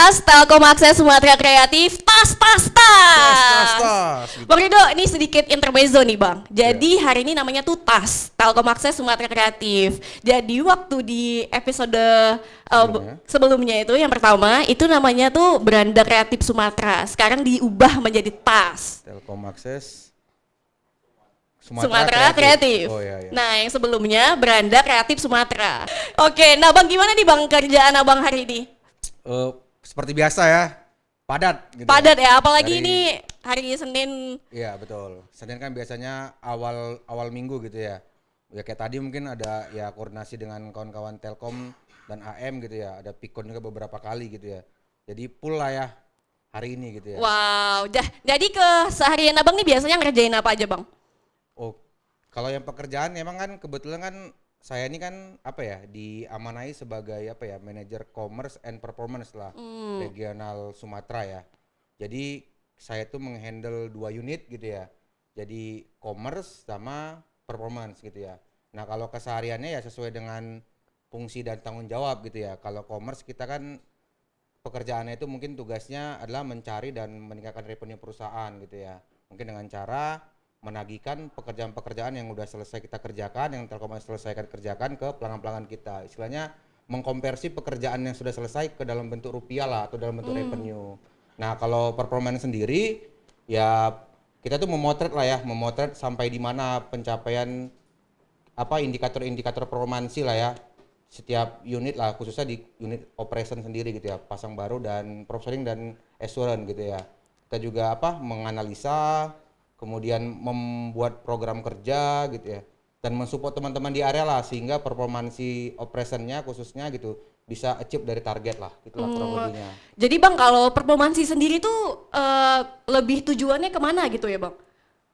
Tas, Telkom Akses Sumatera Kreatif, tas. Gitu. Bang Rido, ini sedikit intermezzo nih Bang. Jadi hari ini namanya tuh Tas, Telkom Akses Sumatera Kreatif. Jadi waktu di episode sebelumnya itu yang pertama itu namanya tuh Beranda Kreatif Sumatera. Sekarang diubah menjadi Tas. Telkom Akses Sumatera Kreatif. Oh iya. Nah, yang sebelumnya Beranda Kreatif Sumatera. Oke, nah Bang gimana nih Bang kerjaan Abang hari ini? Seperti biasa ya, padat gitu. Padat ya, apalagi Dari- ini hari Senin. Iya betul. Senin kan biasanya awal minggu gitu ya. Ya kayak tadi mungkin ada ya koordinasi dengan kawan-kawan Telkom dan AM gitu ya. Ada pikon juga beberapa kali gitu ya. Jadi full lah ya hari ini gitu ya. Wow, jadi keseharian Abang nih biasanya ngerjain apa aja Bang? Oh, kalau yang pekerjaan emang kan kebetulan kan saya ini kan apa ya diamanai sebagai apa ya manajer commerce and performance lah regional Sumatera ya. Jadi saya tuh menghandle 2 unit gitu ya. Jadi commerce sama performance gitu ya. Nah kalau kesehariannya ya sesuai dengan fungsi dan tanggung jawab gitu ya. Kalau commerce kita kan pekerjaannya itu mungkin tugasnya adalah mencari dan meningkatkan revenue perusahaan gitu ya. Mungkin dengan cara menagihkan pekerjaan-pekerjaan yang udah selesai kita kerjakan, yang Telkom selesaikan kerjakan ke pelanggan-pelanggan kita. Istilahnya mengkonversi pekerjaan yang sudah selesai ke dalam bentuk rupiah lah atau dalam bentuk revenue. Nah kalau performance sendiri ya kita tuh memotret lah ya, memotret sampai di mana pencapaian apa indikator-indikator performansi lah ya setiap unit lah, khususnya di unit operation sendiri gitu ya, pasang baru dan provisioning dan assurance gitu ya. Kita juga apa menganalisa, kemudian membuat program kerja gitu ya, dan mensupport teman-teman di area lah sehingga performansi operationnya khususnya gitu bisa achieve dari target lah, itulah kurang lebihnya. Jadi Bang kalau performansi sendiri tuh lebih tujuannya kemana gitu ya Bang?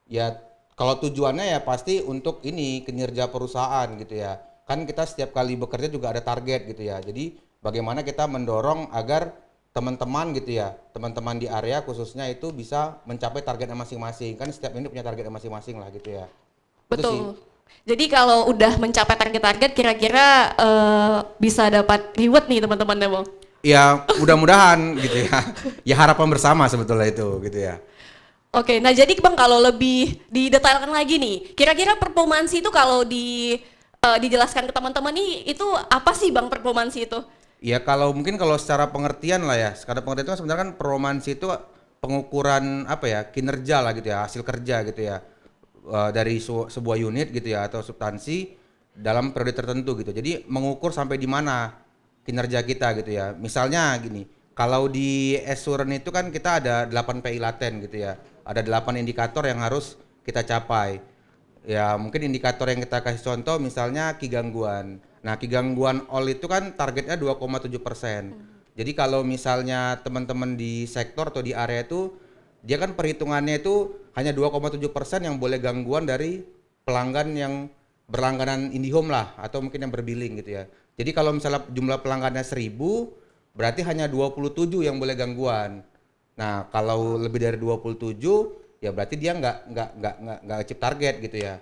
Ya kalau tujuannya ya pasti untuk ini kinerja perusahaan gitu ya. Kan kita setiap kali bekerja juga ada target gitu ya. Jadi bagaimana kita mendorong agar teman-teman gitu ya, teman-teman di area khususnya itu bisa mencapai targetnya masing-masing. Kan setiap ini punya targetnya masing-masing lah gitu ya. Itu sih. Betul. Jadi kalau udah mencapai target-target kira-kira bisa dapat reward nih teman-temannya Bang. Ya mudah-mudahan gitu ya. Ya harapan bersama sebetulnya itu gitu ya. Oke, nah jadi Bang kalau lebih didetailkan lagi nih, kira-kira performansi itu kalau dijelaskan ke teman-teman nih itu apa sih Bang performansi itu? Ya kalau mungkin kalau secara pengertian lah ya, secara pengertian itu kan sebenarnya kan performansi itu pengukuran apa ya kinerja lah gitu ya, hasil kerja gitu ya. Dari sebuah unit gitu ya atau substansi dalam periode tertentu gitu. Jadi mengukur sampai di mana kinerja kita gitu ya. Misalnya gini, kalau di assurance itu kan kita ada 8 PI laten gitu ya. Ada 8 indikator yang harus kita capai. Ya mungkin indikator yang kita kasih contoh misalnya ki gangguan. Nah ki gangguan all itu kan targetnya 2,7%. Jadi kalau misalnya teman-teman di sektor atau di area itu dia kan perhitungannya itu hanya 2,7% yang boleh gangguan dari pelanggan yang berlangganan IndiHome lah atau mungkin yang berbilling gitu ya. Jadi kalau misalnya jumlah pelanggannya 1000 berarti hanya 27 yang boleh gangguan. Nah, kalau lebih dari 27 ya berarti dia nggak achieve target gitu ya.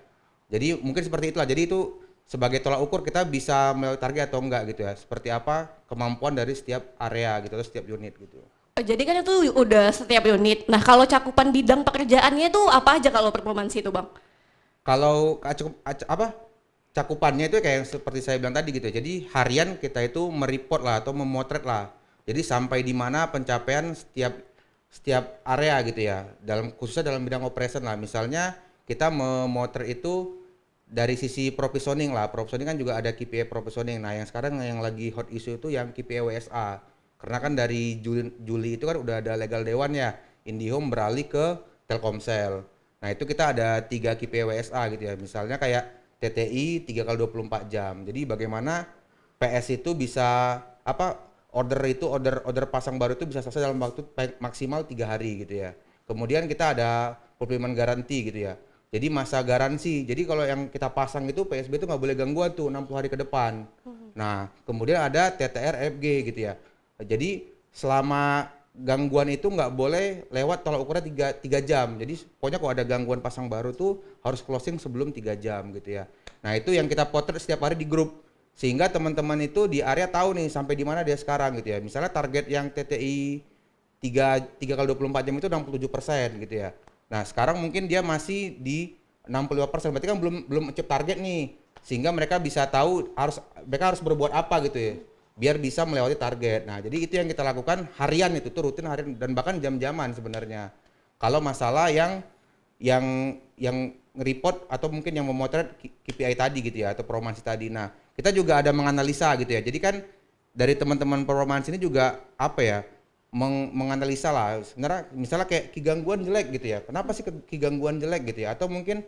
Jadi mungkin seperti itulah. Jadi itu sebagai tolak ukur kita bisa melewati target atau enggak gitu ya. Seperti apa kemampuan dari setiap area gitu atau setiap unit gitu. Jadi kan itu udah setiap unit. Nah kalau cakupan bidang pekerjaannya itu apa aja kalau performansi itu Bang? Kalau cakupannya itu kayak seperti saya bilang tadi gitu ya. Jadi harian kita itu mereport lah atau memotret lah. Jadi sampai di mana pencapaian setiap area gitu ya. Khususnya dalam bidang operation lah. Misalnya kita memotret itu dari sisi provisioning lah. Provisioning kan juga ada KPI provisioning. Nah, yang sekarang yang lagi hot issue itu yang KPI WSA. Karena kan dari Juli itu kan udah ada legal dewan ya. IndiHome beralih ke Telkomsel. Nah, itu kita ada 3 KPI WSA gitu ya. Misalnya kayak TTI 3 kali 24 jam. Jadi bagaimana PS itu bisa order pasang baru itu bisa selesai dalam waktu maksimal 3 hari gitu ya. Kemudian kita ada fulfillment garanti gitu ya. Jadi masa garansi. Jadi kalau yang kita pasang itu PSB itu nggak boleh gangguan tuh 60 hari ke depan. Nah, kemudian ada TTR FG gitu ya. Jadi selama gangguan itu nggak boleh lewat tolak ukurnya 3 jam. Jadi pokoknya kalau ada gangguan pasang baru tuh harus closing sebelum 3 jam gitu ya. Nah itu yang kita potret setiap hari di grup. Sehingga teman-teman itu di area tahu nih sampai di mana dia sekarang gitu ya. Misalnya target yang TTI 3 kali 24 jam itu 67% gitu ya. Nah, sekarang mungkin dia masih di 65%. Berarti kan belum achieve target nih. Sehingga mereka bisa tahu mereka harus berbuat apa gitu ya. Biar bisa melewati target. Nah, jadi itu yang kita lakukan harian itu tuh rutin harian dan bahkan jam-jaman sebenarnya. Kalau masalah yang nge-report atau mungkin yang memotret KPI tadi gitu ya atau performance tadi. Nah, kita juga ada menganalisa gitu ya. Jadi kan dari teman-teman performance ini juga apa ya? Menganalisa lah sebenarnya misalnya kayak gangguan jelek gitu ya. Kenapa sih gangguan jelek gitu ya? Atau mungkin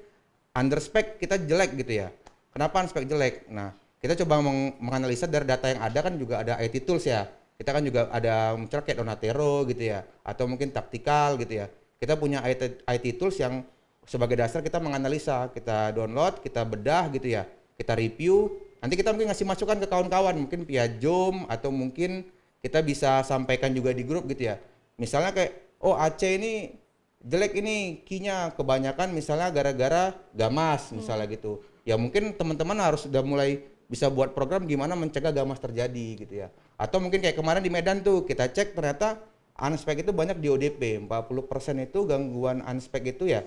underspec kita jelek gitu ya. Kenapa underspec jelek? Nah, kita coba menganalisa dari data yang ada kan juga ada IT tools ya. Kita kan juga ada misalnya kayak Donatero gitu ya atau mungkin taktikal gitu ya. Kita punya IT tools yang sebagai dasar kita menganalisa, kita download, kita bedah gitu ya. Kita review, nanti kita mungkin ngasih masukan ke kawan-kawan mungkin via Zoom atau mungkin kita bisa sampaikan juga di grup gitu ya. Misalnya kayak, oh AC ini jelek ini key-nya kebanyakan misalnya gara-gara gamas misalnya gitu. Ya mungkin teman-teman harus udah mulai bisa buat program gimana mencegah gamas terjadi gitu ya. Atau mungkin kayak kemarin di Medan tuh kita cek ternyata unspec itu banyak di ODP. 40% itu gangguan unspec itu ya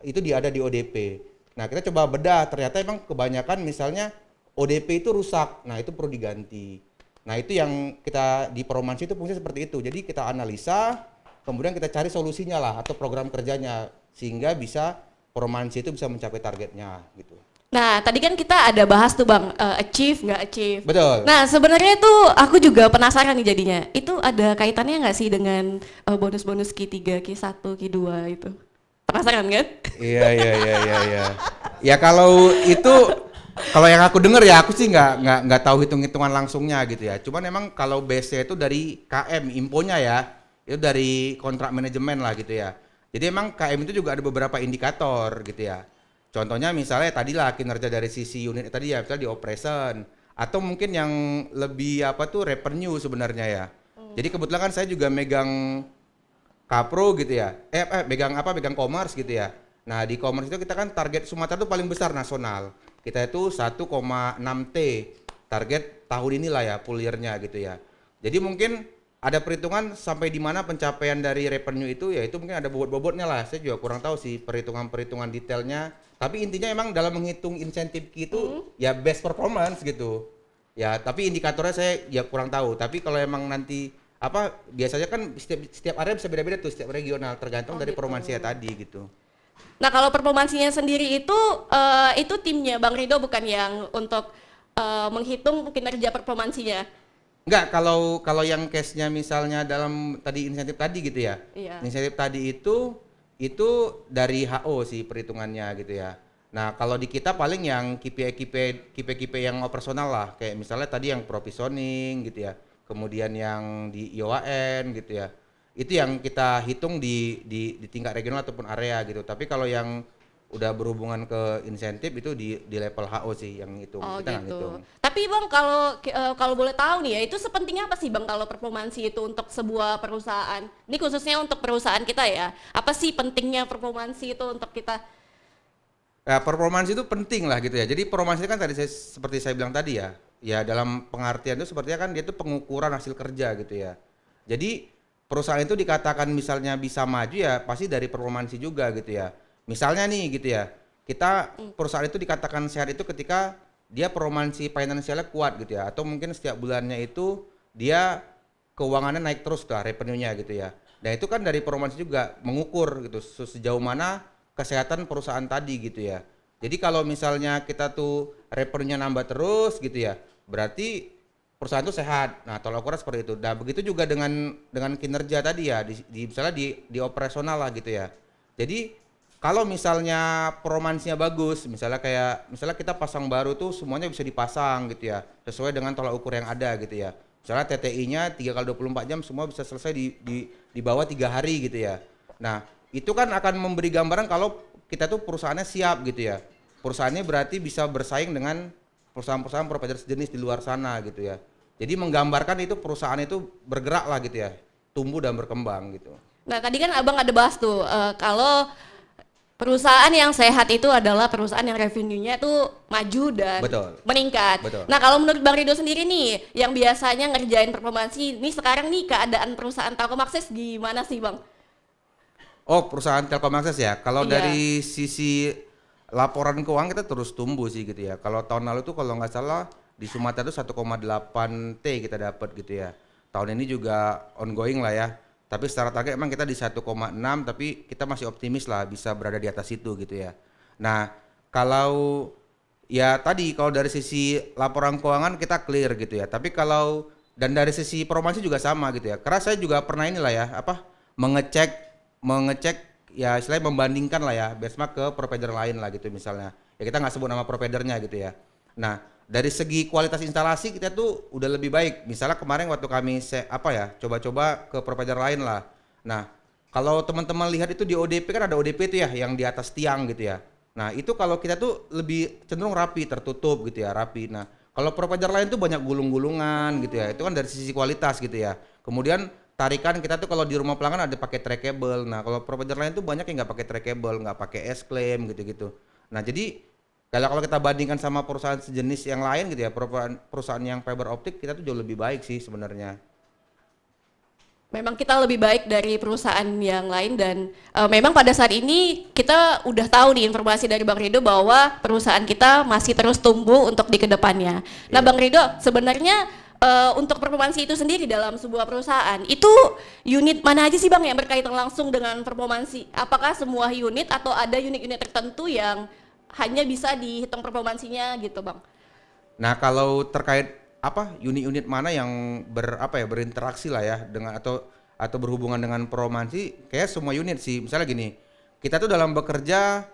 itu ada di ODP. Nah, kita coba bedah ternyata emang kebanyakan misalnya ODP itu rusak. Nah, itu perlu diganti. Nah, itu yang kita di performance itu fungsinya seperti itu. Jadi kita analisa, kemudian kita cari solusinya lah atau program kerjanya sehingga bisa performance itu bisa mencapai targetnya gitu. Nah, tadi kan kita ada bahas tuh Bang, achieve nggak achieve. Betul. Nah, sebenarnya itu aku juga penasaran nih jadinya. Itu ada kaitannya nggak sih dengan bonus-bonus Q3, Q1, Q2 itu? Penasaran kan? Iya. Ya kalau itu kalau yang aku dengar ya aku sih nggak tahu hitung-hitungan langsungnya gitu ya. Cuman memang kalau base itu dari KM infonya ya, itu dari kontrak manajemen lah gitu ya. Jadi emang KM itu juga ada beberapa indikator gitu ya. Contohnya misalnya tadi lah kinerja dari sisi unit tadi ya, misalnya di operation atau mungkin yang lebih apa tuh revenue sebenarnya ya. Jadi kebetulan kan saya juga megang Kapro gitu ya. Megang commerce gitu ya. Nah, di commerce itu kita kan target Sumatera itu paling besar nasional. Kita itu 1,6 T target tahun inilah ya full year-nya gitu ya. Jadi mungkin ada perhitungan sampai di mana pencapaian dari revenue itu ya itu mungkin ada bobot-bobotnya lah. Saya juga kurang tahu sih perhitungan detailnya. Tapi intinya emang dalam menghitung insentif itu ya best performance gitu. Ya, tapi indikatornya saya ya kurang tahu. Tapi kalau emang nanti biasanya kan setiap area bisa beda-beda tuh, setiap regional tergantung dari gitu. performansinya tadi gitu. Nah, kalau performansinya sendiri itu timnya Bang Rido bukan yang untuk menghitung kinerja performansinya. Enggak, kalau yang case-nya misalnya dalam tadi insentif tadi gitu ya. Iya. Insentif tadi itu dari HO sih perhitungannya gitu ya. Nah, kalau di kita paling yang KPI yang operasional lah, kayak misalnya tadi yang provisioning gitu ya. Kemudian yang di IOAN gitu ya. Itu yang kita hitung di tingkat regional ataupun area gitu. Tapi kalau yang udah berhubungan ke insentif itu di level HO sih yang hitung. Oh Kita nggak gitu. ngitung. Tapi Bang kalau boleh tahu nih ya, itu sepenting apa sih Bang kalau performansi itu untuk sebuah perusahaan? Ini khususnya untuk perusahaan kita ya. Apa sih pentingnya performansi itu untuk kita? Ya, performance itu penting lah gitu ya. Jadi performance itu kan seperti saya bilang tadi ya. Ya dalam pengertian itu sepertinya kan dia itu pengukuran hasil kerja gitu ya. Jadi perusahaan itu dikatakan misalnya bisa maju ya pasti dari performansi juga gitu ya. Misalnya nih gitu ya. Perusahaan itu dikatakan sehat itu ketika dia performansi finansialnya kuat gitu ya. Atau mungkin setiap bulannya itu dia keuangannya naik terus lah revenue-nya gitu ya. Dan itu kan dari performansi juga mengukur gitu sejauh mana kesehatan perusahaan tadi gitu ya. Jadi kalau misalnya kita tuh revenue-nya nambah terus gitu ya, berarti perusahaan itu sehat. Nah, tolak ukur seperti itu. Nah, begitu juga dengan kinerja tadi ya, misalnya di operasional lah gitu ya. Jadi kalau misalnya performansinya bagus, misalnya kita pasang baru tuh semuanya bisa dipasang gitu ya, sesuai dengan tolak ukur yang ada gitu ya. Misalnya TTI-nya 3 kali 24 jam semua bisa selesai di bawah 3 hari gitu ya. Nah, itu kan akan memberi gambaran kalau kita tuh perusahaannya siap gitu ya. Perusahaannya berarti bisa bersaing dengan perusahaan-perusahaan provider sejenis di luar sana gitu ya. Jadi menggambarkan itu perusahaan itu bergerak lah gitu ya, tumbuh dan berkembang gitu. Nah, tadi kan Abang ada bahas tuh kalau Perusahaan yang sehat itu adalah perusahaan yang revenue-nya tuh maju dan Betul. meningkat. Betul. Nah, kalau menurut Bang Rido sendiri nih, yang biasanya ngerjain performansi, nih sekarang nih keadaan perusahaan Telkom Akses gimana sih, Bang? Oh, perusahaan Telkomakses ya. Kalau Iya. dari sisi laporan keuangan kita terus tumbuh sih gitu ya. Kalau tahun lalu tuh kalau nggak salah di Sumatera tuh 1,8 T kita dapat gitu ya. Tahun ini juga ongoing lah ya. Tapi secara target emang kita di 1,6, tapi kita masih optimis lah bisa berada di atas itu gitu ya. Nah, kalau ya tadi kalau dari sisi laporan keuangan kita clear gitu ya. Tapi kalau dan dari sisi promosi juga sama gitu ya. Karena saya juga pernah inilah ya, apa mengecek mengecek ya istilahnya membandingkan lah ya benchmark ke provider lain lah gitu misalnya. Ya kita nggak sebut nama providernya gitu ya. Nah, dari segi kualitas instalasi kita tuh udah lebih baik. Misalnya kemarin waktu kami coba-coba ke provider lain lah. Nah, kalau teman-teman lihat itu di ODP kan ada ODP itu ya yang di atas tiang gitu ya. Nah, itu kalau kita tuh lebih cenderung rapi, tertutup gitu ya, rapi. Nah, kalau provider lain tuh banyak gulung-gulungan gitu ya. Itu kan dari sisi kualitas gitu ya. Kemudian tarikan kita tuh kalau di rumah pelanggan ada pakai trackable. Nah, kalau provider lain tuh banyak yang nggak pakai trackable, nggak pakai S-claim gitu-gitu. Nah, jadi kalau kita bandingkan sama perusahaan sejenis yang lain gitu ya, perusahaan yang fiber optik kita tuh jauh lebih baik sih sebenarnya. Memang kita lebih baik dari perusahaan yang lain dan memang pada saat ini kita udah tahu nih informasi dari Bang Rido bahwa perusahaan kita masih terus tumbuh untuk di kedepannya. Nah, Iya. Bang Rido, sebenarnya untuk performansi itu sendiri dalam sebuah perusahaan, itu unit mana aja sih Bang yang berkaitan langsung dengan performansi? Apakah semua unit atau ada unit-unit tertentu yang hanya bisa dihitung performansinya gitu Bang? Nah, kalau terkait apa unit-unit mana yang berinteraksi lah ya dengan atau berhubungan dengan promansi, kayak semua unit sih. Misalnya gini, kita tuh dalam bekerja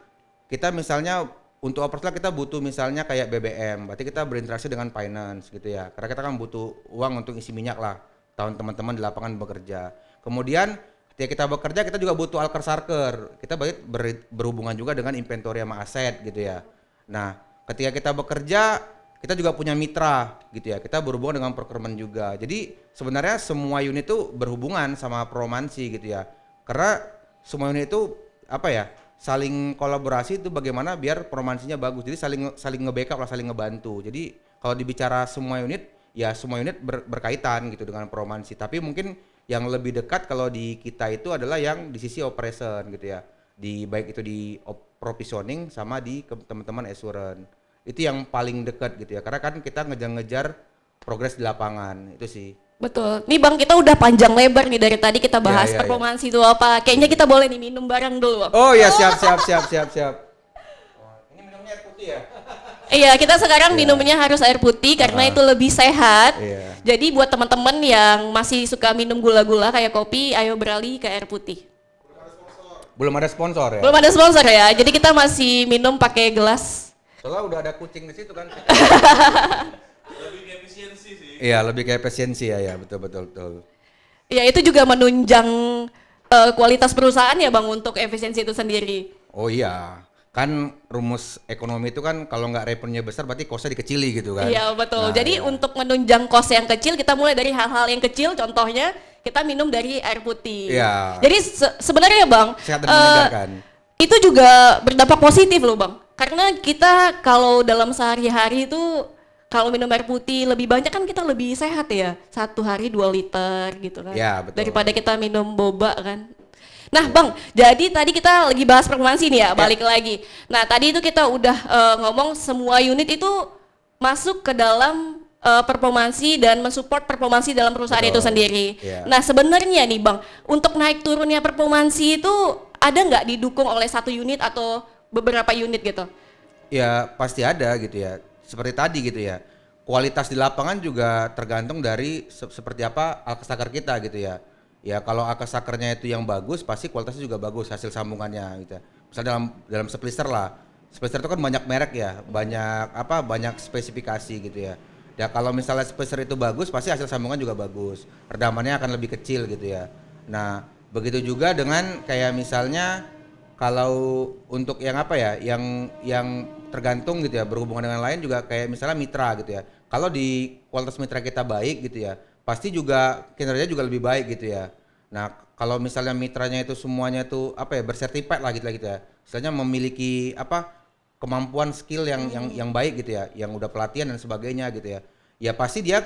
kita misalnya untuk operasional kita butuh misalnya kayak BBM, berarti kita berinteraksi dengan finance gitu ya. Karena kita kan butuh uang untuk isi minyak lah, tahun teman-teman di lapangan bekerja. Kemudian ketika kita bekerja kita juga butuh alker-sarker. Kita berarti berhubungan juga dengan inventory sama aset gitu ya. Nah, ketika kita bekerja kita juga punya mitra gitu ya. Kita berhubungan dengan procurement juga. Jadi sebenarnya semua unit itu berhubungan sama promansi gitu ya. Karena semua unit itu apa ya? Saling kolaborasi itu bagaimana biar promansinya bagus. Jadi saling nge-backup lah, saling ngebantu. Jadi kalau dibicara semua unit, ya semua unit berkaitan gitu dengan promansi. Tapi mungkin yang lebih dekat kalau di kita itu adalah yang di sisi operation gitu ya. Di baik itu di provisioning sama di teman-teman assurance. Itu yang paling dekat gitu ya. Karena kan kita ngejar-ngejar progres di lapangan. Itu sih. Betul. Nih Bang, kita udah panjang lebar nih dari tadi kita bahas Iya. performansi itu apa. Kayaknya kita boleh nih minum bareng dulu, Bang. Oh ya, siap. Oh, ini minumnya air putih ya? Iya, kita sekarang Iya. minumnya harus air putih karena itu lebih sehat. Iya. Jadi buat teman-teman yang masih suka minum gula-gula kayak kopi, ayo beralih ke air putih. Belum ada sponsor ya? Belum ada sponsor ya, jadi kita masih minum pakai gelas. Soalnya udah ada kucing di situ kan. Lebih ke efisiensi sih. Iya, lebih kayak efisiensi ya, betul. Ya itu juga menunjang kualitas perusahaan ya Bang untuk efisiensi itu sendiri. Oh iya, kan rumus ekonomi itu kan kalau nggak revenue besar berarti costnya dikecili gitu kan. Iya betul. Nah, Jadi iya. untuk menunjang kos yang kecil kita mulai dari hal-hal yang kecil. Contohnya kita minum dari air putih. Iya. Jadi sebenarnya Bang, Sehat dan menyegarkan. itu juga berdampak positif loh Bang. Karena kita kalau dalam sehari-hari itu kalau minum air putih lebih banyak kan kita lebih sehat ya. 1 hari 2 liter gitu kan. Ya, betul. Daripada kita minum boba kan. Nah Bang, jadi tadi kita lagi bahas performansi nih ya, balik lagi. Nah tadi itu kita udah ngomong semua unit itu masuk ke dalam performansi dan mensupport performansi dalam perusahaan Betul. itu sendiri. Iya. Nah sebenarnya nih Bang, untuk naik turunnya performansi itu ada nggak didukung oleh satu unit atau beberapa unit gitu? Ya pasti ada gitu ya. Seperti tadi gitu ya. Kualitas di lapangan juga tergantung dari seperti apa alkesakar kita gitu ya. Ya kalau alkesakarnya itu yang bagus pasti kualitasnya juga bagus hasil sambungannya gitu. Misalnya dalam splitter lah. Splitter itu kan banyak merek ya, banyak spesifikasi gitu ya. Ya kalau misalnya splitter itu bagus pasti hasil sambungan juga bagus. Redamannya akan lebih kecil gitu ya. Nah, begitu juga dengan kayak misalnya kalau untuk yang apa ya, yang tergantung gitu ya, berhubungan dengan lain juga kayak misalnya mitra gitu ya. Kalau di kualitas mitra kita baik gitu ya, pasti juga kinerja juga lebih baik gitu ya. Nah, kalau misalnya mitranya itu semuanya tuh apa ya bersertifikat lah gitu ya. Misalnya memiliki apa kemampuan skill yang baik gitu ya, yang udah pelatihan dan sebagainya gitu ya. Ya pasti dia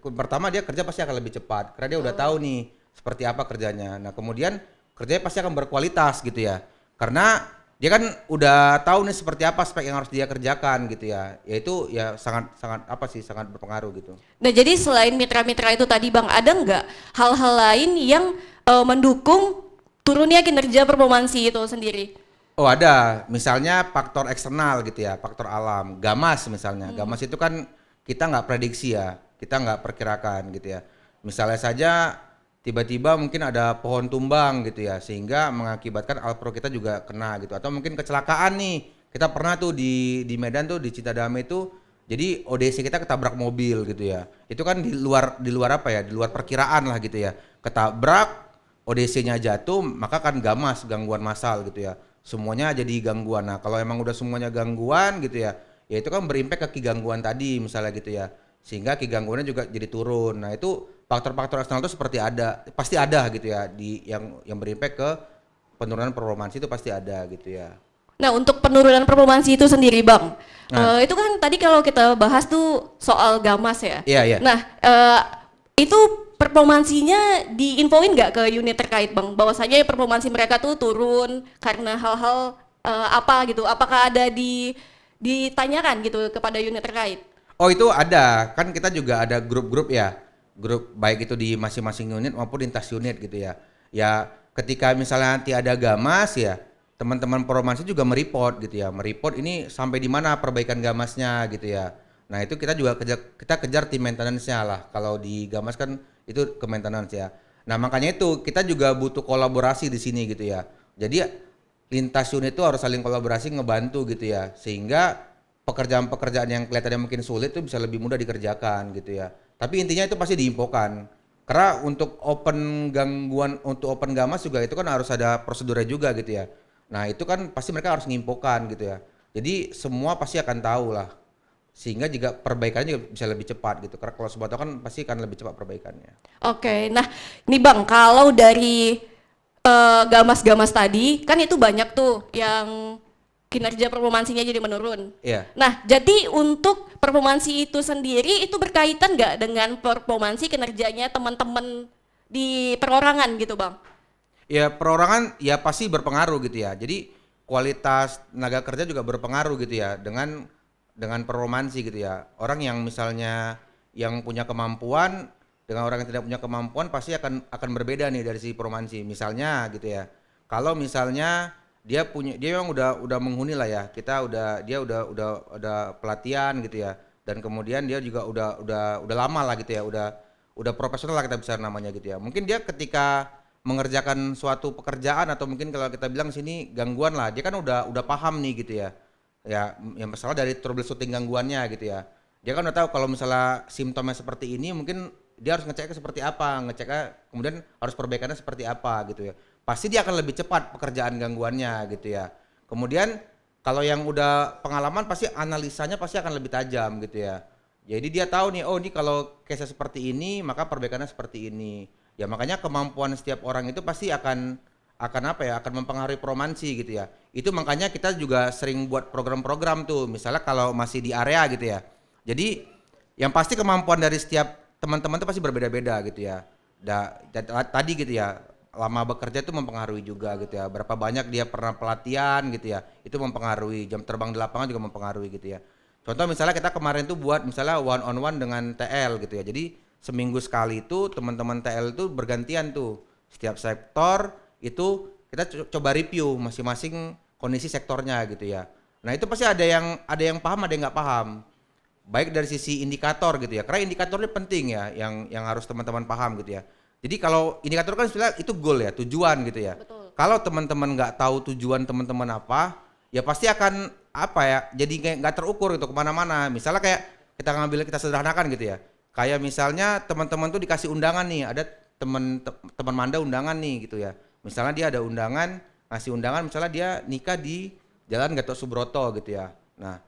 pertama dia kerja pasti akan lebih cepat karena dia udah tahu nih seperti apa kerjanya. Nah, kemudian kerjanya pasti akan berkualitas gitu ya. Karena dia kan udah tahu nih seperti apa spek yang harus dia kerjakan gitu ya. Yaitu ya sangat sangat apa sih sangat berpengaruh gitu. Nah, jadi selain mitra-mitra itu tadi Bang, ada nggak hal-hal lain yang mendukung turunnya kinerja performansi itu sendiri? Oh ada, misalnya faktor eksternal gitu ya, faktor alam, gamas misalnya. Gamas itu kan kita nggak prediksi ya, kita nggak perkirakan gitu ya. Misalnya saja tiba-tiba mungkin ada pohon tumbang gitu ya, sehingga mengakibatkan alpro kita juga kena gitu. Atau mungkin kecelakaan nih, kita pernah tuh di Medan tuh di Citadame itu, jadi ODC kita ketabrak mobil gitu ya. Itu kan di luar apa ya, di luar perkiraan lah gitu ya. Ketabrak, ODC-nya jatuh, maka kan gamas, gangguan massal gitu ya. Semuanya jadi gangguan. Nah, kalau emang udah semuanya gangguan gitu ya, ya itu kan berimpact ke gangguan tadi misalnya gitu ya. Sehingga gangguannya juga jadi turun. Nah, itu faktor-faktor eksternal itu pasti ada gitu ya di yang berimpact ke penurunan performansi itu pasti ada gitu ya. Nah, untuk penurunan performansi itu sendiri Bang, Nah. itu kan tadi kalau kita bahas tuh soal gamas ya. Iya, iya. Nah, itu performansinya diinfoin nggak ke unit terkait Bang, bahwasanya performansi mereka tuh turun karena hal-hal apa gitu, apakah ada ditanyakan gitu kepada unit terkait? Oh itu ada, kan kita juga ada grup-grup ya, grup baik itu di masing-masing unit maupun lintas unit gitu ya. Ya ketika misalnya nanti ada gamas ya, teman-teman performansi juga mereport gitu ya, mereport ini sampai di mana perbaikan gamasnya gitu ya. Nah itu kita juga kita kejar tim maintenance-nya lah, kalau di gamas kan itu ke maintenance ya. Nah makanya itu kita juga butuh kolaborasi di sini gitu ya. Jadi lintas unit itu harus saling kolaborasi ngebantu gitu ya, sehingga pekerjaan-pekerjaan yang kelihatannya mungkin sulit itu bisa lebih mudah dikerjakan gitu ya. Tapi intinya itu pasti diinfokan. Karena untuk open gamas juga itu kan harus ada prosedurnya juga gitu ya. Nah, itu kan pasti mereka harus nginfokan gitu ya. Jadi semua pasti akan tahu lah. Sehingga juga perbaikannya juga bisa lebih cepat gitu. Karena kalau sebuah kan pasti akan lebih cepat perbaikannya. Oke, nah ini Bang, kalau dari gamas-gamas tadi kan itu banyak tuh yang kinerja performansinya jadi menurun. Iya. Nah, jadi untuk performansi itu sendiri itu berkaitan nggak dengan performansi kinerjanya teman-teman di perorangan gitu, Bang? Ya perorangan ya pasti berpengaruh gitu ya. Jadi kualitas tenaga kerja juga berpengaruh gitu ya dengan performansi gitu ya. Orang yang misalnya yang punya kemampuan dengan orang yang tidak punya kemampuan pasti akan berbeda nih dari sisi performansi. Misalnya gitu ya. Kalau misalnya dia memang udah menghuni lah ya. Dia udah pelatihan gitu ya. Dan kemudian dia juga udah lama lah gitu ya. Udah profesional lah kita bisa namanya gitu ya. Mungkin dia ketika mengerjakan suatu pekerjaan atau mungkin kalau kita bilang sini gangguan lah, dia kan udah paham nih gitu ya. Ya, yang masalah dari troubleshooting gangguannya gitu ya. Dia kan udah tahu kalau misalnya simptomnya seperti ini, mungkin dia harus ngeceknya seperti apa, kemudian harus perbaikannya seperti apa gitu ya. Pasti dia akan lebih cepat pekerjaan gangguannya gitu ya. Kemudian kalau yang udah pengalaman pasti analisanya pasti akan lebih tajam gitu ya. Jadi dia tahu nih, oh ini kalau case seperti ini maka perbaikannya seperti ini. Ya makanya kemampuan setiap orang itu pasti akan apa ya, akan mempengaruhi performansi gitu ya. Itu makanya kita juga sering buat program-program tuh, misalnya kalau masih di area gitu ya. Jadi yang pasti kemampuan dari setiap teman-teman itu pasti berbeda-beda gitu ya. Tadi gitu ya, lama bekerja itu mempengaruhi juga gitu ya. Berapa banyak dia pernah pelatihan gitu ya, itu mempengaruhi. Jam terbang di lapangan juga mempengaruhi gitu ya. Contoh misalnya kita kemarin tuh buat misalnya one on one dengan TL gitu ya. Jadi seminggu sekali itu teman-teman TL itu bergantian tuh. Setiap sektor itu kita coba review masing-masing kondisi sektornya gitu ya. Nah, itu pasti ada yang paham, ada yang nggak paham. Baik dari sisi indikator gitu ya. Karena indikatornya penting ya yang harus teman-teman paham gitu ya. Jadi kalau indikator kan istilah itu goal ya, tujuan gitu ya. Betul. Kalau teman-teman nggak tahu tujuan teman-teman apa, ya pasti akan apa ya, jadi kayak nggak terukur gitu kemana-mana. Misalnya kayak kita sederhanakan gitu ya. Kayak misalnya teman-teman tuh dikasih undangan nih, ada teman Manda undangan nih gitu ya. Misalnya dia ada undangan, ngasih undangan misalnya dia nikah di Jalan Gatot Subroto gitu ya. Nah,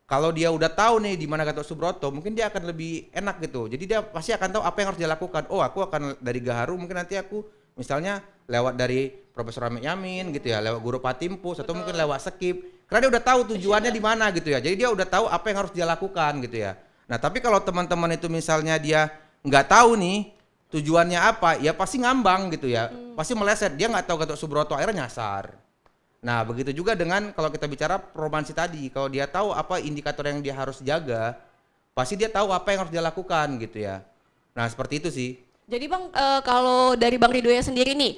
kalau dia udah tahu nih di mana Gatot Subroto, mungkin dia akan lebih enak gitu. Jadi dia pasti akan tahu apa yang harus dia lakukan. Oh, aku akan dari Gaharu mungkin nanti aku misalnya lewat dari Profesor Amit Yamin gitu ya, lewat guru Patimpus atau mungkin lewat Skip. Karena dia udah tahu tujuannya di mana gitu ya. Jadi dia udah tahu apa yang harus dia lakukan gitu ya. Nah, tapi kalau teman-teman itu misalnya dia nggak tahu nih tujuannya apa, ya pasti ngambang gitu ya. Pasti meleset. Dia nggak tahu Gatot Subroto, akhirnya nyasar. Nah, begitu juga dengan kalau kita bicara promansi tadi. Kalau dia tahu apa indikator yang dia harus jaga, pasti dia tahu apa yang harus dia lakukan gitu ya. Nah, seperti itu sih. Jadi Bang, kalau dari Bang Ridhonya sendiri nih,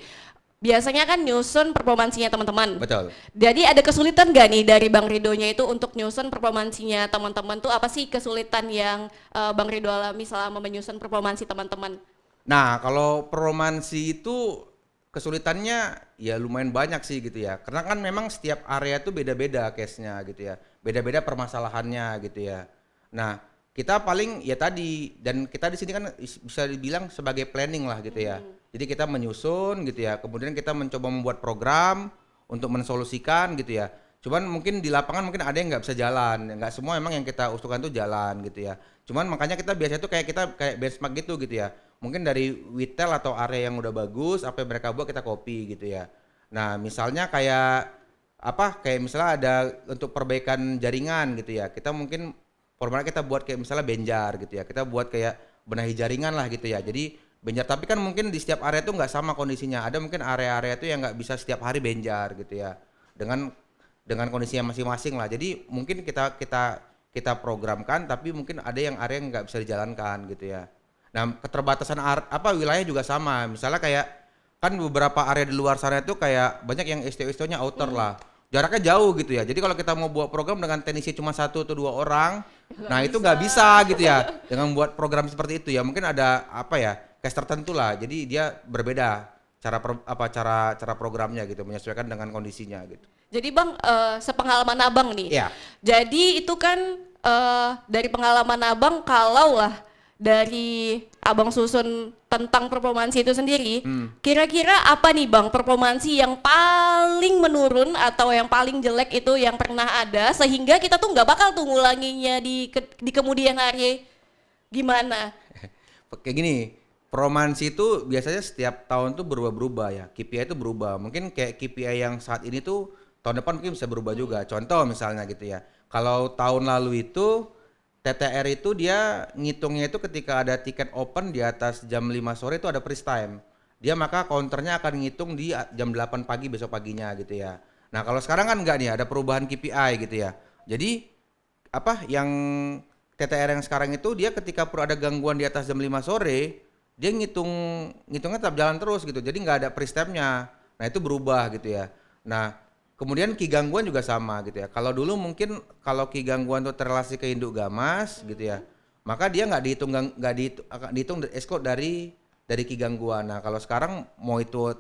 biasanya kan nyusun performansinya teman-teman. Betul. Jadi ada kesulitan gak nih dari Bang Ridhonya itu untuk nyusun performansinya teman-teman tuh, apa sih kesulitan yang Bang Ridho alami selama menyusun performansi teman-teman? Nah, kalau promansi itu kesulitannya ya lumayan banyak sih gitu ya. Karena kan memang setiap area tuh beda-beda case-nya gitu ya. Beda-beda permasalahannya gitu ya. Nah, kita paling ya tadi, dan kita di sini kan bisa dibilang sebagai planning lah gitu ya. Jadi kita menyusun gitu ya. Kemudian kita mencoba membuat program untuk mensolusikan gitu ya. Cuman mungkin di lapangan mungkin ada yang nggak bisa jalan. Nggak semua emang yang kita usulkan tuh jalan gitu ya. Cuman makanya kita biasanya tuh kayak benchmark gitu ya. Mungkin dari Witel atau area yang udah bagus, apa yang mereka buat kita copy gitu ya. Nah, misalnya kayak misalnya ada untuk perbaikan jaringan gitu ya. Kita mungkin format kita buat kayak misalnya benjar gitu ya. Kita buat kayak benahi jaringan lah gitu ya. Jadi benjar, tapi kan mungkin di setiap area tuh nggak sama kondisinya. Ada mungkin area-area tuh yang nggak bisa setiap hari benjar gitu ya. Dengan kondisinya masing-masing lah. Jadi mungkin kita programkan, tapi mungkin ada yang area yang nggak bisa dijalankan gitu ya. Nah, keterbatasan wilayah juga sama. Misalnya kayak kan beberapa area di luar sana itu kayak banyak yang STO-nya outer lah. Jaraknya jauh gitu ya. Jadi kalau kita mau buat program dengan teknisi cuma 1 atau 2 orang, nah itu nggak bisa gitu ya. Dengan buat program seperti itu ya, mungkin ada case tertentu lah. Jadi dia berbeda cara programnya gitu, menyesuaikan dengan kondisinya gitu. Jadi Bang, sepengalaman Abang nih. Iya. Jadi itu kan dari pengalaman Abang, kalau lah dari Abang susun tentang performansi itu sendiri, kira-kira apa nih Bang performansi yang paling menurun atau yang paling jelek itu yang pernah ada sehingga kita tuh nggak bakal tuh ngulanginya di kemudian hari? Gimana? Kayak gini, performansi itu biasanya setiap tahun tuh berubah-berubah ya. KPI itu berubah. Mungkin kayak KPI yang saat ini tuh tahun depan mungkin bisa berubah juga. Contoh misalnya gitu ya. Kalau tahun lalu itu TTR itu dia ngitungnya itu ketika ada tiket open di atas jam 5 sore itu ada freeze time. Dia maka counternya akan ngitung di jam 8 pagi besok paginya gitu ya. Nah, kalau sekarang kan enggak nih, ada perubahan KPI gitu ya. Jadi yang TTR yang sekarang itu dia ketika perlu ada gangguan di atas jam 5 sore, dia ngitungnya tetap jalan terus gitu. Jadi nggak ada freeze time-nya. Nah, itu berubah gitu ya. Nah, kemudian ki gangguan juga sama gitu ya. Kalau dulu mungkin kalau ki gangguan itu terrelasi ke induk gamas gitu ya, maka dia nggak dihitung exclude dari ki gangguan. Nah, kalau sekarang mau itu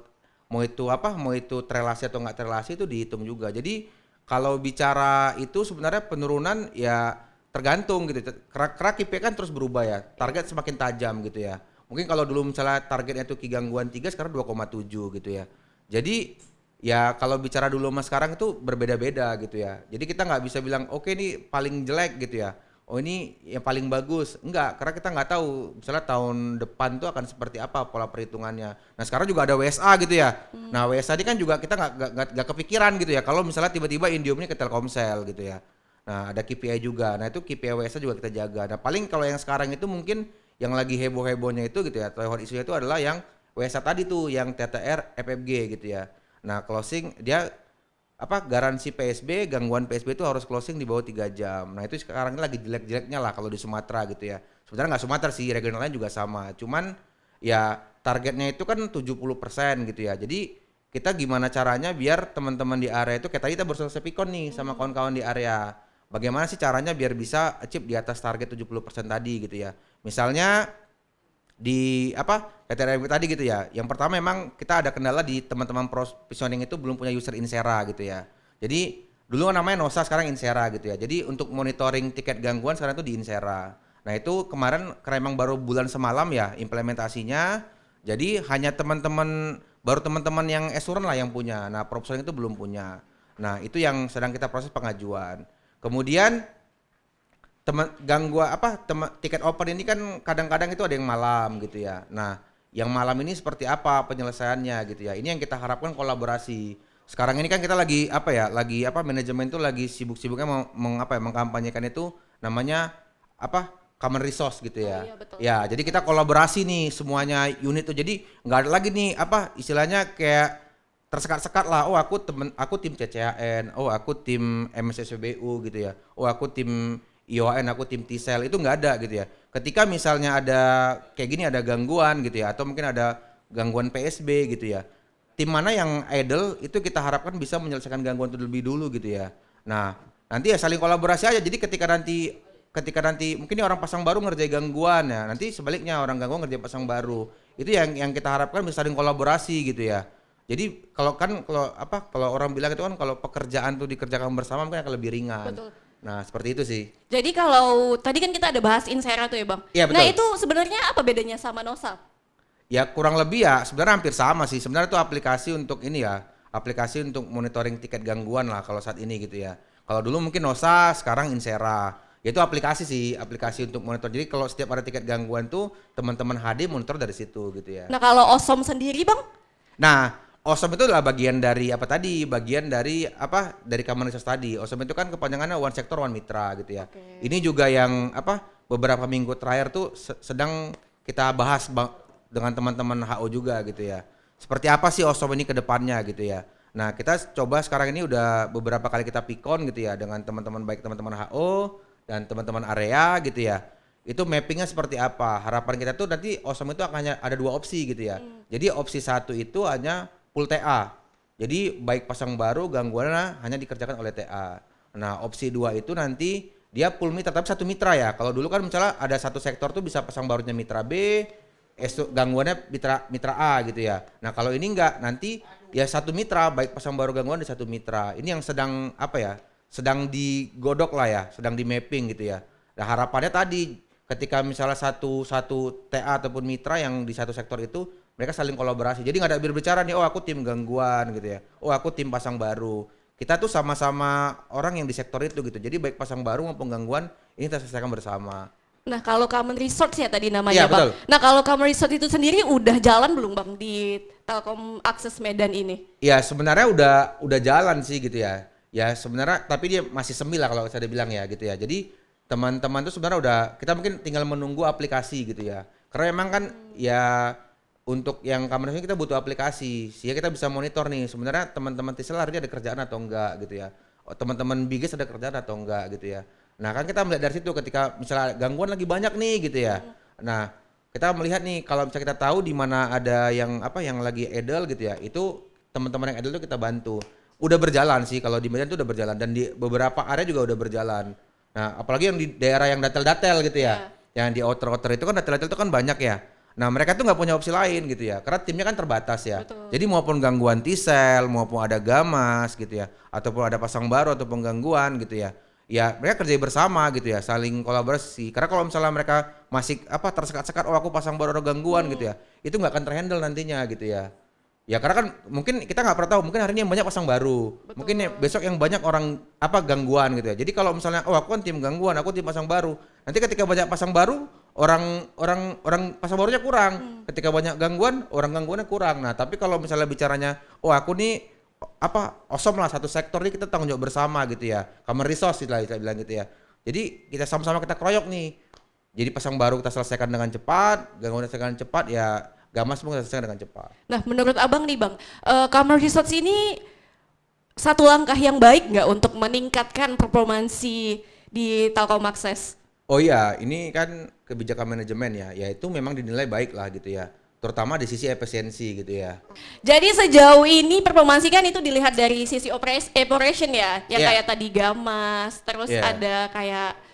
terrelasi atau nggak terrelasi itu dihitung juga. Jadi kalau bicara itu sebenarnya penurunan ya tergantung gitu. Karena KPI kan terus berubah ya. Target semakin tajam gitu ya. Mungkin kalau dulu misalnya targetnya itu ki gangguan 3, sekarang 2,7 gitu ya. Jadi ya kalau bicara dulu sama sekarang itu berbeda-beda gitu ya. Jadi kita nggak bisa bilang oke, ini paling jelek gitu ya. Oh, ini yang paling bagus. Enggak, karena kita nggak tahu misalnya tahun depan tuh akan seperti apa pola perhitungannya. Nah, sekarang juga ada WSA gitu ya. Nah, WSA ini kan juga kita nggak kepikiran gitu ya. Kalau misalnya tiba-tiba Indihome ini ke Telkomsel gitu ya. Nah, ada KPI juga. Nah, itu KPI WSA juga kita jaga. Nah, paling kalau yang sekarang itu mungkin yang lagi heboh-hebohnya itu gitu ya. Hot isunya itu adalah yang WSA tadi tuh, yang TTR FFG gitu ya. Nah, closing dia garansi PSB, gangguan PSB itu harus closing di bawah 3 jam. Nah, itu sekarang lagi jelek-jeleknya lah kalau di Sumatera gitu ya. Sebenarnya nggak Sumatera sih, regional lain juga sama. Cuman ya targetnya itu kan 70% gitu ya. Jadi kita gimana caranya biar teman-teman di area itu kayak tadi kita bersosial pikon nih sama kawan-kawan di area. Bagaimana sih caranya biar bisa achieve di atas target 70% tadi gitu ya. Misalnya di TTR tadi gitu ya. Yang pertama memang kita ada kendala di teman-teman positioning itu belum punya user Insera gitu ya. Jadi dulu namanya Nosa, sekarang Insera gitu ya. Jadi untuk monitoring tiket gangguan sekarang itu di Insera. Nah, itu kemarin karena memang baru bulan semalam ya implementasinya. Jadi hanya baru teman-teman yang Esuran lah yang punya. Nah, positioning itu belum punya. Nah, itu yang sedang kita proses pengajuan. Kemudian tiket open ini kan kadang-kadang itu ada yang malam gitu ya. Nah, yang malam ini seperti apa penyelesaiannya gitu ya. Ini yang kita harapkan kolaborasi. Sekarang ini kan kita lagi manajemen tuh lagi sibuk-sibuknya mengkampanyekan itu namanya common resource gitu ya. Oh, iya, betul. Ya, jadi kita kolaborasi nih semuanya unit tuh. Jadi nggak ada lagi nih istilahnya kayak tersekat-sekat lah. Oh, aku tim CCAN, oh aku tim MSSBU gitu ya. Oh, aku tim ION, aku tim T-Cell. Itu nggak ada gitu ya. Ketika misalnya ada kayak gini ada gangguan gitu ya, atau mungkin ada gangguan PSB gitu ya. Tim mana yang idle itu kita harapkan bisa menyelesaikan gangguan itu lebih dulu gitu ya. Nah, nanti ya saling kolaborasi aja. Jadi ketika nanti mungkin orang pasang baru ngerjain gangguan ya, nanti sebaliknya orang gangguan ngerjain pasang baru. Itu yang kita harapkan bisa saling kolaborasi gitu ya. Jadi kalau orang bilang itu kan kalau pekerjaan tuh dikerjakan bersama mungkin akan lebih ringan. Betul. Nah, seperti itu sih. Jadi kalau tadi kan kita ada bahas Insera tuh ya Bang. Iya, betul. Nah itu sebenarnya apa bedanya sama Nosa? Ya kurang lebih ya sebenarnya hampir sama sih. Sebenarnya itu aplikasi untuk aplikasi untuk monitoring tiket gangguan lah kalau saat ini gitu ya. Kalau dulu mungkin Nosa, sekarang Insera. Itu aplikasi untuk monitor. Jadi kalau setiap ada tiket gangguan tuh teman-teman HD monitor dari situ gitu ya. Nah kalau Osom sendiri Bang? Nah, Awesome itu adalah bagian dari dari common resource tadi. Awesome itu kan kepanjangannya One Sector One Mitra gitu ya. Oke. Ini juga yang beberapa minggu terakhir tuh sedang kita bahas dengan teman-teman HO juga gitu ya. Seperti apa sih Awesome ini ke depannya gitu ya. Nah, kita coba sekarang ini udah beberapa kali kita pikon gitu ya dengan teman-teman HO dan teman-teman area gitu ya. Itu mappingnya seperti apa. Harapan kita tuh nanti Awesome itu akan ada 2 opsi gitu ya. Jadi opsi 1 itu hanya full TA. Jadi baik pasang baru gangguannya hanya dikerjakan oleh TA. Nah, opsi 2 itu nanti dia full mitra tapi 1 mitra ya. Kalau dulu kan misalnya ada satu sektor tuh bisa pasang barunya mitra B, gangguannya mitra A gitu ya. Nah, kalau ini enggak, nanti ya 1 mitra baik pasang baru gangguan di 1 mitra. Ini yang sedang sedang digodok lah ya, sedang di mapping gitu ya. Nah, harapannya tadi ketika misalnya satu TA ataupun mitra yang di satu sektor itu mereka saling kolaborasi. Jadi nggak ada berbicara nih, oh aku tim gangguan gitu ya, oh aku tim pasang baru. Kita tuh sama-sama orang yang di sektor itu gitu. Jadi baik pasang baru maupun gangguan ini kita selesaikan bersama. Nah kalau Common Resource ya tadi namanya Iya, Bang. betul. Nah kalau Common Resource itu sendiri udah jalan belum Bang di Telkom Akses Medan ini? Ya sebenarnya udah jalan sih gitu ya. Ya sebenarnya tapi dia masih semi lah kalau saya bilang ya gitu ya. Jadi teman-teman tuh sebenarnya kita mungkin tinggal menunggu aplikasi gitu ya. Karena memang kan ya untuk yang kameranya kita butuh aplikasi, sehingga kita bisa monitor nih sebenarnya teman-teman T-Cell hari ini ada kerjaan atau enggak gitu ya. Teman-teman Biges ada kerjaan atau enggak gitu ya. Nah kan kita melihat dari situ ketika misalnya gangguan lagi banyak nih gitu ya. Nah kita melihat nih kalau misalnya kita tahu di mana ada yang yang lagi idle gitu ya, itu teman-teman yang idle itu kita bantu. Udah berjalan sih kalau di Medan itu udah berjalan dan di beberapa area juga udah berjalan. Nah apalagi yang di daerah yang datel-datel gitu ya, yang di outer-outer itu kan datel-datel itu kan banyak ya. Nah mereka tuh nggak punya opsi lain gitu ya, karena timnya kan terbatas ya. Betul. Jadi maupun gangguan T-Cell, maupun ada gamas gitu ya, ataupun ada pasang baru ataupun gangguan gitu ya. Ya mereka kerja bersama gitu ya, saling kolaborasi. Karena kalau misalnya mereka masih tersekat-sekat, oh aku pasang baru ada gangguan gitu ya, itu nggak akan terhandle nantinya gitu ya. Ya karena kan mungkin kita nggak pernah tahu, mungkin hari ini yang banyak pasang baru, Betul. mungkin besok yang banyak orang gangguan gitu ya. Jadi kalau misalnya oh aku kan tim gangguan, aku tim pasang baru, nanti ketika banyak pasang baru orang pasang barunya kurang, ketika banyak gangguan orang gangguannya kurang. Nah tapi kalau misalnya bicaranya oh aku nih awesome lah satu sektor ini kita tanggung jawab bersama gitu ya, common resource lah kita bilang gitu ya. Jadi kita sama-sama kita keroyok nih, jadi pasang baru kita selesaikan dengan cepat, gangguan selesaikan cepat ya. Gamas pun kita selesaikan dengan cepat. Nah menurut Abang nih Bang, Common Resource ini satu langkah yang baik nggak untuk meningkatkan performansi di Telkom Akses? Oh iya, ini kan kebijakan manajemen ya, yaitu memang dinilai baik lah gitu ya, terutama di sisi efisiensi gitu ya. Jadi sejauh ini performansi kan itu dilihat dari sisi operation ya, yang Yeah. kayak tadi gamas, terus Yeah. ada kayak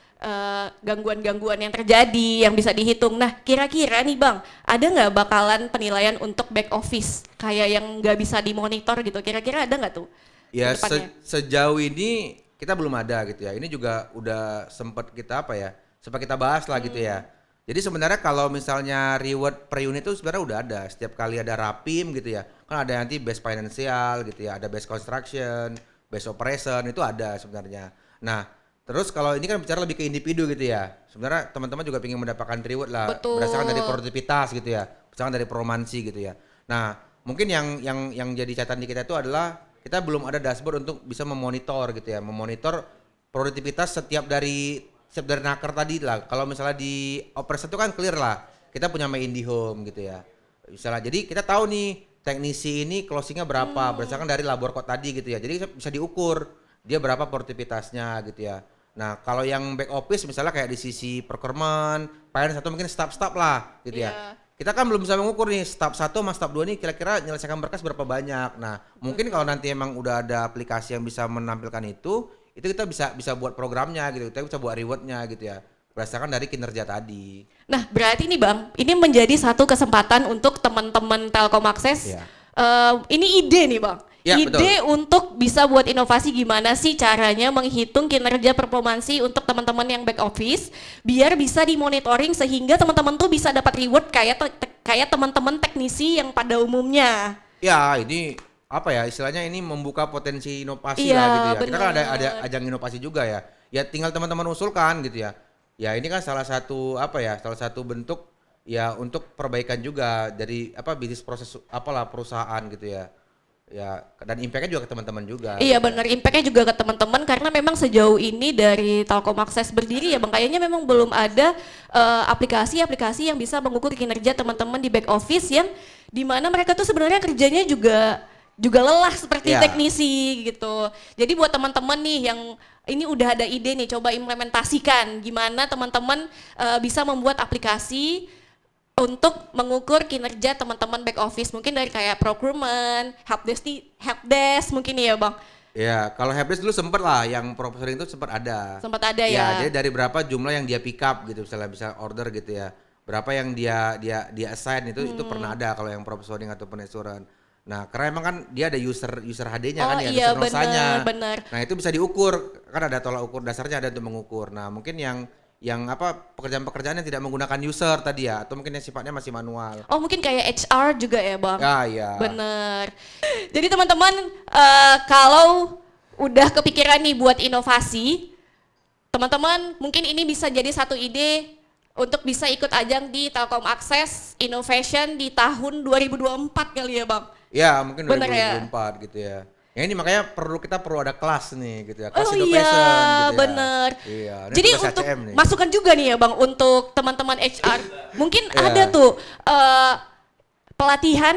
gangguan-gangguan yang terjadi yang bisa dihitung. Nah kira-kira nih Bang, ada nggak bakalan penilaian untuk back office kayak yang nggak bisa dimonitor gitu? Kira-kira ada nggak tuh? Ya ke depannya? sejauh ini kita belum ada gitu ya. Ini juga udah sempat kita sempat kita bahas lah gitu ya. Jadi sebenarnya kalau misalnya reward per unit itu sebenarnya udah ada. Setiap kali ada rapim gitu ya. Kan ada nanti base financial gitu ya, ada base construction, base operation itu ada sebenarnya. Nah, terus kalau ini kan bicara lebih ke individu gitu ya. Sebenarnya teman-teman juga ingin mendapatkan reward lah Betul. berdasarkan dari produktivitas gitu ya. misalkan dari Promansi gitu ya. Nah, mungkin yang jadi catatan di kita itu adalah kita belum ada dashboard untuk bisa memonitor gitu ya, memonitor produktivitas setiap dari naker tadi lah. Kalau misalnya di operation itu kan clear lah, kita punya My IndiHome gitu ya. Misalnya, jadi kita tahu nih teknisi ini closingnya berapa berdasarkan dari labor code tadi gitu ya. Jadi bisa diukur dia berapa produktivitasnya gitu ya. Nah, kalau yang back office misalnya kayak di sisi procurement, finance atau mungkin staff lah gitu ya. Kita kan belum bisa mengukur nih staff 1 sama staff 2 nih kira-kira menyelesaikan berkas berapa banyak. Nah, mungkin kalau nanti emang udah ada aplikasi yang bisa menampilkan itu kita bisa buat programnya gitu. Kita bisa buat rewardnya gitu ya. Berdasarkan dari kinerja tadi. Nah, berarti nih Bang, ini menjadi satu kesempatan untuk teman-teman Telkom Akses. Iya. Ini ide nih Bang. Ya, Ide untuk bisa buat inovasi gimana sih caranya menghitung kinerja performansi untuk teman-teman yang back office biar bisa dimonitoring sehingga teman-teman tuh bisa dapat reward kayak teman-teman teknisi yang pada umumnya. Ya, ini apa ya istilahnya ini membuka potensi inovasi Iya, lah gitu ya. Kita kan bener. ada ajang inovasi juga ya. Ya tinggal teman-teman usulkan gitu ya. Ya ini kan salah satu bentuk ya untuk perbaikan juga dari bisnis proses perusahaan gitu ya. Ya dan impact-nya juga ke teman-teman juga. Iya gitu. benar, impact-nya juga ke teman-teman karena memang sejauh ini dari Telkom Akses berdiri ya Bang, kayaknya memang belum ada aplikasi-aplikasi yang bisa mengukur kinerja teman-teman di back office yang dimana mereka tuh sebenarnya kerjanya juga lelah seperti Iya. teknisi gitu. Jadi buat teman-teman nih yang ini udah ada ide nih, coba implementasikan gimana teman-teman bisa membuat aplikasi untuk mengukur kinerja teman-teman back office mungkin dari kayak procurement, helpdesk mungkin ya Bang. Ya, kalau helpdesk dulu sempet lah yang proposal itu sempat ada. Sempat ada ya. Jadi dari berapa jumlah yang dia pick up gitu misalnya bisa order gitu ya. Berapa yang dia assign itu pernah ada kalau yang proposing ataupun assurance. Nah, karena emang kan dia ada user HD-nya kan ya, iya, user nosanya. bener. Nah, itu bisa diukur. Kan ada tolak ukur dasarnya ada untuk mengukur. Nah, mungkin yang pekerjaan-pekerjaan yang tidak menggunakan user tadi ya atau mungkin yang sifatnya masih manual. Oh mungkin kayak HR juga ya Bang. Ya, iya. Bener. Jadi teman-teman kalau udah kepikiran nih buat inovasi, teman-teman mungkin ini bisa jadi satu ide untuk bisa ikut ajang di Telkom Akses Innovation di tahun 2024 kali ya Bang. Ya, mungkin Bener 2024 gitu ya. Ya ini makanya kita perlu ada kelas nih gitu ya. Kelas Oh innovation iya, gitu ya. bener. Iya. ini Jadi tugas untuk ACM nih. masukan juga nih ya Bang untuk teman-teman HR. Mungkin Iya. ada tuh pelatihan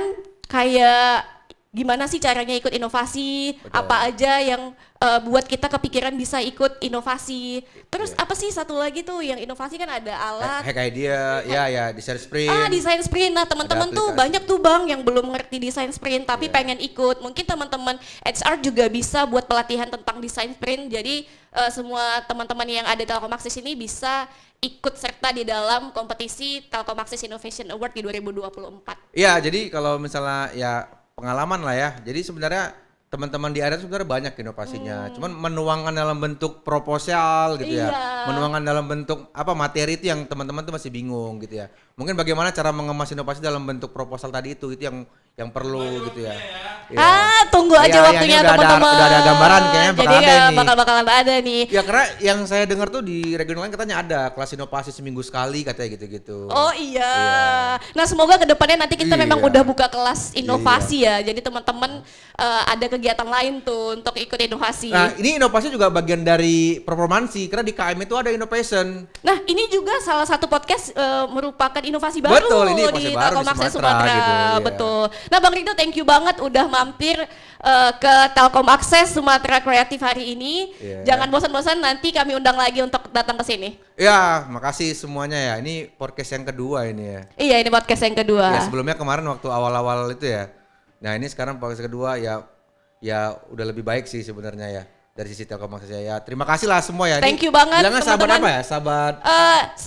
kayak gimana sih caranya ikut inovasi, Betul. apa aja yang buat kita kepikiran bisa ikut inovasi. Terus Iya. apa sih satu lagi tuh yang inovasi kan ada alat. Hack idea, ya design sprint. Desain sprint. Nah, teman-teman Ada tuh aplikasi. banyak tuh Bang yang belum ngerti desain sprint tapi Iya. pengen ikut. Mungkin teman-teman HR juga bisa buat pelatihan tentang desain sprint. Jadi semua teman-teman yang ada di Telkom Akses ini bisa ikut serta di dalam kompetisi Telkom Akses Innovation Award di 2024. Iya, jadi kalau misalnya ya pengalaman lah ya. Jadi sebenarnya teman-teman di area itu sebenarnya banyak inovasinya. Cuman menuangkan dalam bentuk proposal gitu ya. Iya. Menuangkan dalam bentuk materi itu yang teman-teman tuh masih bingung gitu ya. Mungkin bagaimana cara mengemas inovasi dalam bentuk proposal tadi itu yang perlu gitu ya. Iya. Tunggu aja Iya, waktunya ini udah teman-teman. udah ada gambaran kayaknya bakal Jadi ada nih. bakalan ada nih. Ya karena yang saya dengar tuh di regional lain katanya ada kelas inovasi seminggu sekali katanya gitu-gitu. Oh iya. Iya. Nah semoga kedepannya nanti kita memang Iya. udah buka kelas inovasi ya. Jadi teman-teman ada kegiatan lain tuh untuk ikut inovasi. Nah ini inovasi juga bagian dari performansi karena di KM itu ada innovation. Nah ini juga salah satu podcast merupakan inovasi baru Betul, ini inovasi di baru Telkom di Akses Sumatera, Sumatera. gitu, iya. Betul. Nah Bang Rido thank you banget udah mampir ke Telkom Akses Sumatera Kreatif hari ini. Iya. Jangan bosan-bosan nanti kami undang lagi untuk datang ke sini. Ya makasih semuanya ya. Ini podcast yang kedua ini ya. Iya ini podcast yang kedua. Ya sebelumnya kemarin waktu awal-awal itu ya. Nah ini sekarang podcast kedua ya udah lebih baik sih sebenarnya ya. Dari sisi Telkom Akses ya. Terima kasih lah semua ya. Thank Ini you banget, bilangnya sahabat teman-teman. apa ya? Sahabat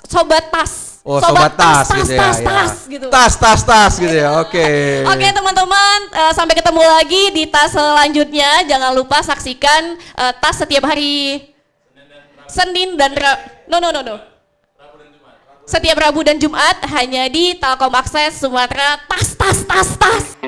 Sobat tas. Oh, sobat tas gitu ya. Tas gitu. Tas gitu ya. Oke. Oke teman-teman, sampai ketemu lagi di tas selanjutnya. Jangan lupa saksikan tas setiap hari Senin dan No. Setiap Rabu dan Jumat hanya di Telkom Akses Sumatera. Tas.